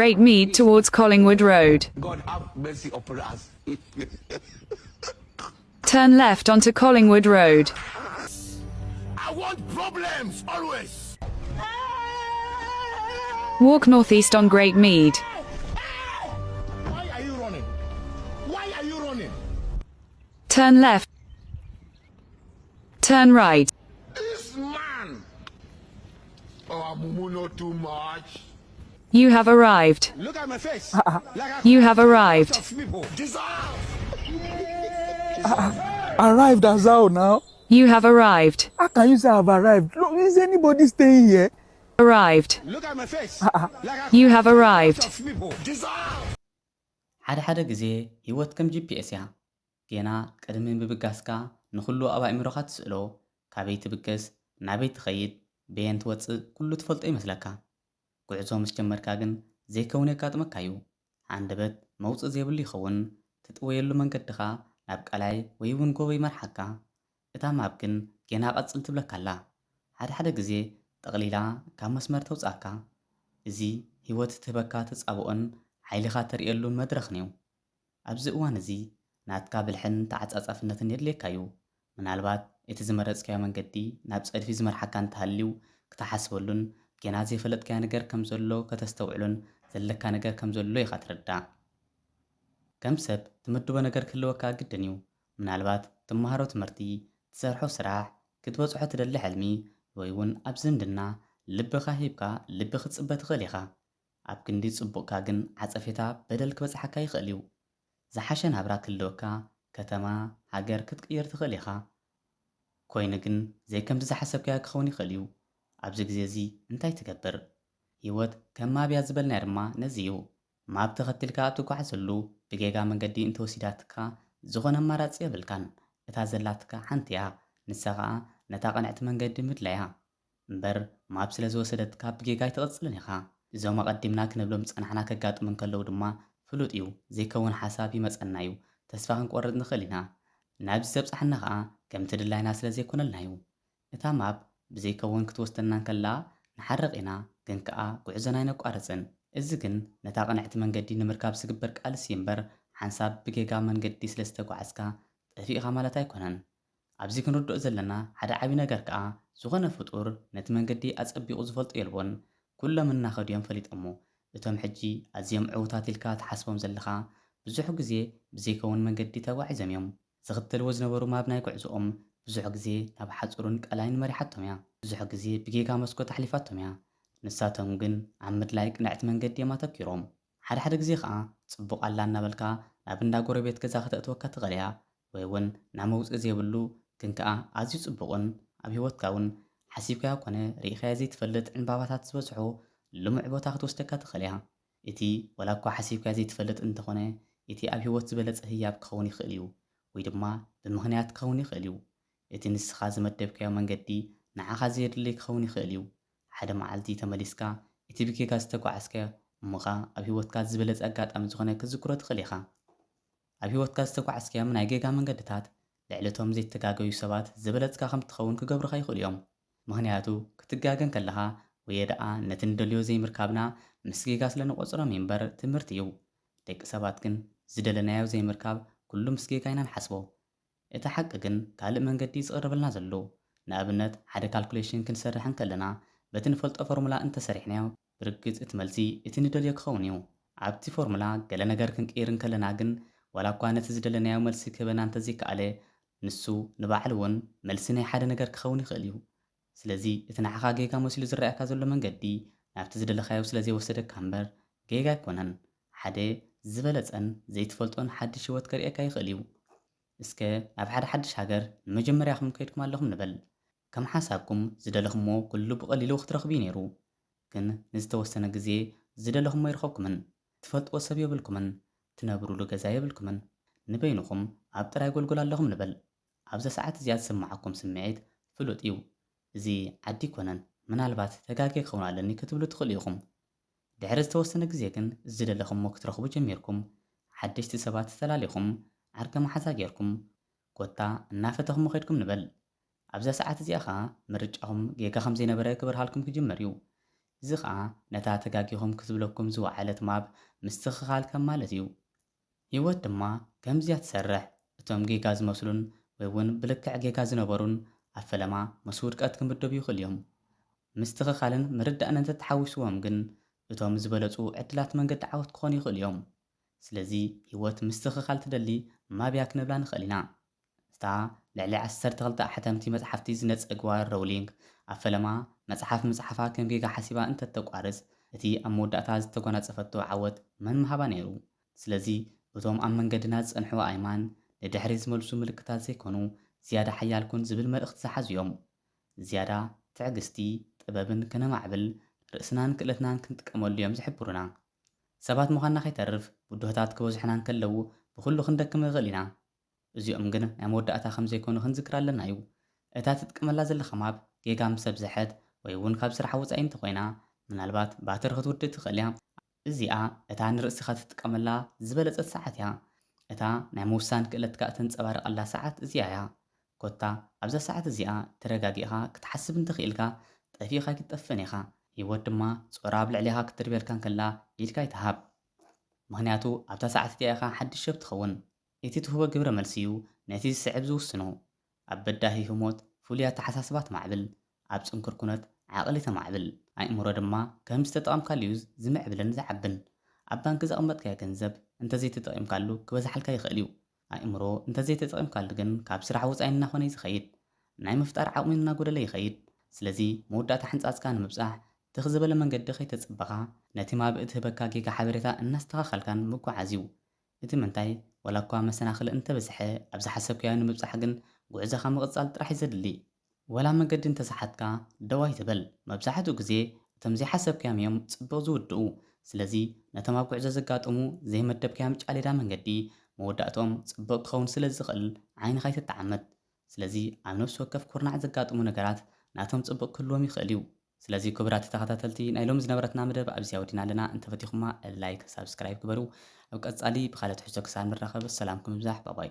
Great Mead towards Collingwood Road. God have mercy upon us. Turn left onto Collingwood Road. I want problems always. Walk northeast on Great Mead. Why are you running? Why are you running? Turn left. Turn right. This man. Oh, Mumu, not too much. You have arrived. Look at my face. You have arrived. Arrived as how now? You have arrived. How can you say I've arrived? Look, is anybody staying here? Arrived. Look at my face. You have arrived. ሓደ ግዜ ህይወት ከም ጂፒኤስ እያ ገና ቅድሚ ምብጋስካ ንኹሉ ኣብ ኣእምሮኻ ትስእሎ ካበይ ትብገስ ናበይ ትኸይድ በየን ትወፅእ ኩሉ ትፈልጦ ይመስለካ ጉዕዞ ምስ ጀመርካ ግን ዘይከውን የጋጥመካ እዩ አንደበት መውፅእ ዘይብሉ ይኸውን ትጥወየሉ መንገድኻ ናብ ቃላይ ወይ እውን ጎቦ ይመርሓካ እታ ማብ ግን ገና ቀፅል ትብለካ ኣላ ሓደ ግዜ ጠቕሊላ ካብ መስመር ተውፃካ እዚ ህይወት ትህበካ ተጻብኦን ሓይልኻ ተርእየሉን መድረኽ ነዩ ኣብዚ እዋን እዚ ናትካ ብልሕን ተዓጻጻፍነትን የድልየካ እዩ ምናልባት እቲ ዝመረጽካዮ መንገዲ ናብ ጸድፊ ዝመርሓካ እንተሃልዩ ክትሓስበሉን ገና ዘይፈለጥካዮ ነገር ከም ዘሎ ከተስተውዕሉን ዘለካ ነገር ከም ዘሎ ኢኻ ትርዳእ ከም ሰብ ትምድቦ ነገር ክህልወካ ግድን እዩ ምናልባት ትመሃሮ ትምህርቲ ትሰርሖ ስራሕ ክትበጽሖ ትደሊ ሕልሚ ወይ እውን ኣብ ዝምድና ልብኻ ሂብካ ልቢ ክትጽበ ትኽእል ኢኻ ኣብ ክንዲ ጽቡቕካ ግን ዓጸፌታ በደል ክበጽሓካ ይኽእል እዩ ዝሓሸ ናብራ ክህልወካ ከተማ ሃገር ክትቅየር ትኽእል ኢኻ ኮይኑ ግን ዘይከምዚ ዝሓሰብካዮ ክኸውን ይኽእል እዩ ኣብዚ ግዜ እዚ እንታይ ትገብር ህይወት ከም ማብያ ዝበልና ድማ ነዚ እዩ ማብ ተኸትልካ ኣብ ትጓዓዘሉ ብጌጋ መንገዲ እንተወሲዳትካ ዝኾነ ኣማራፂ የብልካን እታ ዘላትካ ሓንቲ እያ ንሳ ከዓ ነታ ቀንዕቲ መንገዲ ምድላያ እምበር ማብ ስለ ዝወሰደትካ ብጌጋ ይትቕፅልን ኢኻ እዞም ኣቐዲምና ክንብሎም ፀናሕና ከጋጥሙ ከለዉ ድማ ፍሉጥ እዩ ዘይከውን ሓሳብ ይመፀና እዩ ተስፋ ክንቆርጥ ንኽእል ኢና ናብዚ ዘብፃሕና ከዓ ከምቲ ድላይና ስለ ዘይኮነልና እዩ እታ ማብ ብዘይከውን ክትወስደና ከላ ንሓርቕ ኢና ግን ከዓ ጉዕዞና ይነቋርፅን እዚ ግን ነታ ቀንዕቲ መንገዲ ንምርካብ ዝግበር ቃልሲ እምበር ሓንሳብ ብጌጋ መንገዲ ስለ ዝተጓዓዝካ ጠፊእኻ ማለት ኣይኮነን ኣብዚ ክንርድኦ ዘለና ሓደ ዓብዪ ነገር ከዓ ዝኾነ ፍጡር ነቲ መንገዲ ኣፀቢቑ ዝፈልጦ የልቦን ኩሎም እናኸድዮም ፈሊጦሞ እቶም ሕጂ ኣዝዮም ዕዉታት ኢልካ ትሓስቦም ዘለኻ ብዙሕ ግዜ ብዘይከውን መንገዲ ተጓዒዞም እዮም ዝኽተልዎ ዝነበሩ ማብ ናይ ጉዕዞኦም ብዙሕ ግዜ ናብ ሓፁርን ቀላይን መሪሓቶም እያ ብዙሕ ግዜ ብጌጋ መስኮት ኣሕሊፋቶም እያ ንሳቶም ግን ኣብ ምድላይ ቅንዕቲ መንገዲ እዮም ኣተኪሮም ሓደ ግዜ ከዓ ጽቡቕ ኣላ እናበልካ ናብ እንዳ ጎረቤት ገዛ ከተእትወካ ትኽእል እያ ወይ እውን ናብ መውፅእ ዘይብሉ ግን ከዓ ኣዝዩ ጽቡቕን ኣብ ሂወትካ እውን ሓሲብካዮ ኮነ ርኢኻዮ ዘይትፈልጥ ዕምባባታት ዝበዝሖ ልሙዕ ቦታ ክትወስደካ ትኽእል እያ እቲ ወላ እኳ ሓሲብካዮ ዘይትፈልጥ እንተኾነ እቲ ኣብ ሂወት ዝበለፀ ህያብ ክኸውን ይኽእል እዩ ወይ ድማ ብምኽንያት ክኸውን ይኽእል እዩ እቲ ንስኻ ዝመደብካዮ መንገዲ ንዓኻ ዘየድልይ ክኸውን ይኽእል እዩ ሓደ መዓልቲ ተመሊስካ እቲ ብጌጋ ዝተጓዓዝከ እሞኻ ኣብ ሂወትካ ዝበለፀ ኣጋጣሚ ዝኾነ ክዝክሮ ትኽእል ኢኻ ኣብ ሂወትካ ዝተጓዓዝከዮም ናይ ጌጋ መንገድታት ልዕልቶም ዘይተጋገዩ ሰባት ዝበለፅካ ከም ትኸውን ክገብሩኻ ይኽእሉ እዮም ምኽንያቱ ክትጋገን ከለኻ ወይ ደኣ ነቲ ንደልዮ ዘይምርካብና ምስ ጌጋ ስለ ንቖፅሮም እምበር ትምህርቲ እዩ ደቂ ሰባት ግን ዝደለናዮ ዘይምርካብ ኩሉ ምስ ጌጋ ኢና ንሓስቦ እቲ ሓቂ ግን ካልእ መንገዲ ዝቕርበልና ዘሎ ንኣብነት ሓደ ካልኩሌሽን ክንሰርሕ ከለና በቲ ንፈልጦ ፎርሙላ እንተሰሪሕናዮ ብርግፅ እቲ መልሲ እቲ ንደልዮ ክኸውን እዩ ኣብቲ ፎርሙላ ገለ ነገር ክንቅይር ከለና ግን ዋላ እኳ ነቲ ዝደለናዮ መልሲ ክህበና እንተዘይከኣለ ንሱ ንባዕሉ እውን መልሲ ናይ ሓደ ነገር ክኸውን ይኽእል እዩ ስለዚ እቲ ንዓኻ ጌጋ መሲሉ ዝረኣየካ ዘሎ መንገዲ ናብቲ ዝደለኻዮ ስለ ዘይወሰደካ እምበር ጌጋ ኣይኮነን ሓደ ዝበለፀን ዘይትፈልጦን ሓድሽ ህይወት ከርእየካ ይኽእል እዩ እስከ ናብ ሓደ ሓድሽ ሃገር ንመጀመርያኹም ከይድኩም ኣለኹም ንበል ከም ሓሳብኩም ዝደለኹምዎ ኩሉ ብቐሊሉ ክትረኽቡ እዩ ነይሩ ግን ንዝተወሰነ ግዜ ዝደለኹምዎ ይረኸብኩምን ትፈልጥዎ ሰብ የብልኩምን ትነብሩሉ ገዛ የብልኩምን ንበይንኹም ኣብ ጥራይ ጎልጎል ኣለኹም ንበል ኣብዛ ሰዓት እዚኣ ዝስማዓኩም ስምዒት ፍሉጥ እዩ እዚ ዓዲ ኮነን ምናልባት ተጋጌ ክኸውን ኣለኒ ክትብሉ ትኽእሉ ኢኹም ድሕሪ ዝተወሰነ ግዜ ግን ዝደለኹምዎ ክትረኽቡ ጀሚርኩም ሓደሽቲ ሰባት ተላሊኹም ዓርገ መሓዛ ጌርኩም ኮታ እናፈተኹም ኸይድኩም ንበል ኣብዛ ሰዓት እዚኣ ከዓ ምርጫኹም ጌጋ ከም ዘይነበረ ክበርሃልኩም ክጅመር እዩ እዚ ከዓ ነታ ተጋጊኹም ክትብለኩም ዝወዓለት ማብ ምስትኽኻል ከም ማለት እዩ። ህይወት ድማ ከምዚያ ትሰርሕ። እቶም ጌጋ ዝመስሉን ወይ እውን ብልክዕ ጌጋ ዝነበሩን ኣብ ፈለማ ምስ ውድቀት ክምደቡ ይኽእሉ እዮም። ምስትኽኻልን ምርዳእን እንተተሓዊስዎም ግን እቶም ዝበለፁ ዕድላት መንገዲ ዓወት ክኾኑ ይኽእሉ እዮም። ስለዚ ህይወት ምስትኽኻል ትደሊ ማብያ ክንብላ ንኽእል ኢና። እታ ልዕሊ 12 ኣሕተምቲ መፅሓፍቲ ዝነፀግዋ ሮውሊንግ ኣብ ፈለማ መፅሓፍ ምፅሓፋ ከም ጌጋ ሓሲባ እንተተቋርፅ እቲ ኣብ መወዳእታ ዝተጎናፀፈቶ ዓወት መን ምሃባ ነይሩ? ስለዚ እቶም ኣብ መንገድና ዝፀንሑ ኣእማን ንድሕሪ ዝመልሱ ምልክታት ዘይኮኑ ዝያዳ ሓያል ኩን ዝብል መልእኽቲ ዝሓዙ እዮም። ዝያዳ ትዕግስቲ ጥበብን ከነማዕብል ርእስናን ክእለትናን ክንጥቀመሉ እዮም ዝሕብሩና። ሰባት ምዃንና ከይተርፍ ውድሆታት ክበዝሑና እንከለዉ ብኩሉ ክንደክም ንኽእል ኢና። እዚኦም ግን ናይ መወዳእታ ከም ዘይኮኑ ክንዝክር ኣለና እዩ። እታ ትጥቀመላ ዘለኻ ማብ ጌጋ ምስ ሰብዝሐት ወይ እውን ካብ ስራሕ ወፃኢ እንተኮይና ምናልባት ባትሪ ክትውድእ ትኽእል እያ። እዚኣ እታ ንርእስኻ ትጥቀመላ ዝበለፀት ሰዓት እያ። እታ ናይ ምውሳን ክእለትካ እተንፀባርቐላ ሰዓት እዚኣ እያ። ኮታ ኣብዛ ሰዓት እዚኣ ተረጋጊእኻ ክትሓስብ እንተኽኢልካ ጠፊኻ ክትጠፍን ኢኻ። ህይወት ድማ ጾራ ኣብ ልዕሊኻ ክትርብየልካ እንከላ ኢድካ ይትሃብ። ምክንያቱ ኣብታ ሰዓት እቲኣ ኢኻ ሓድሽ ሰብ ትኸውን። እቲ ትህቦ ግብረ መልሲ እዩ ነቲ ዝስዕብ ዝውስኖ። ኣብ በዳሂ ህሞት ፍሉይ ኣተሓሳስባ ተማዕብል፣ ኣብ ፅንኩር ኩነት ዓቕሊ ተማዕብል። ኣእምሮ ድማ ከም ዝተጠቐምካሉ እዩ ዝምዕብልን ዝዓብን። ኣብ ባንኪ ዘቐመጥካዮ ገንዘብ እንተዘይተጠቒምካሉ ክበዛሓልካ ይኽእል እዩ። ኣእምሮ እንተዘይተጠቒምካሉ ግን ካብ ስራሕ ወፃኢ እናኾነ እዩ ዝኸይድ። ናይ ምፍጣር ዓቕሚ እናጎደለ ይኸይድ። ስለዚ መወዳእታ ሕንፃፅካ ንምብፃሕ ትኽ ዝበለ መንገዲ ከይተፅበኻ ነቲ ማብ እትህበካ ጌጋ ሓበሬታ እናስተኻኸልካን ምጓዓዝ እዩ። እቲ ምንታይ ወላ እኳ መሰናኽሊ እንተበዝሐ ኣብ ዝሓሰብካዮ ንምብፃሕ ግን ጉዕዞኻ ምቕፃል ጥራሕ እዩ ዘድሊ። ወላ መንገዲ እንተሰሓትካ ደው ኣይትበል። መብዛሕትኡ ግዜ እቶም ዘይሓሰብካዮም እዮም ፅቡቕ ዝውድኡ። ስለዚ ነቶም ኣብ ጉዕዞ ዘጋጥሙ ዘይመደብካዮም ጫሌዳ መንገዲ መወዳእቶም ፅቡቕ ክኸውን ስለ ዝኽእል ዓይንኻ ይተጠዓመት። ስለዚ ኣብ ነፍሲ ወከፍ ኩርናዕ ዘጋጥሙ ነገራት ናቶም ፅቡቕ ክህልዎም ይኽእል እዩ። ስለዚ ክቡራት ተኸታተልቲ ናይ ሎሚ ዝነበረትና መደብ ኣብዚ ኣውዲና ኣለና። እንተፈቲኹማ ላይክ ሳብስክራይብ ግበሩ። ኣብ ቀፃሊ ብካልእ ትሕዝቶ ክሳብ ንራኸብ ሰላም ክምብዛሕ ባባይ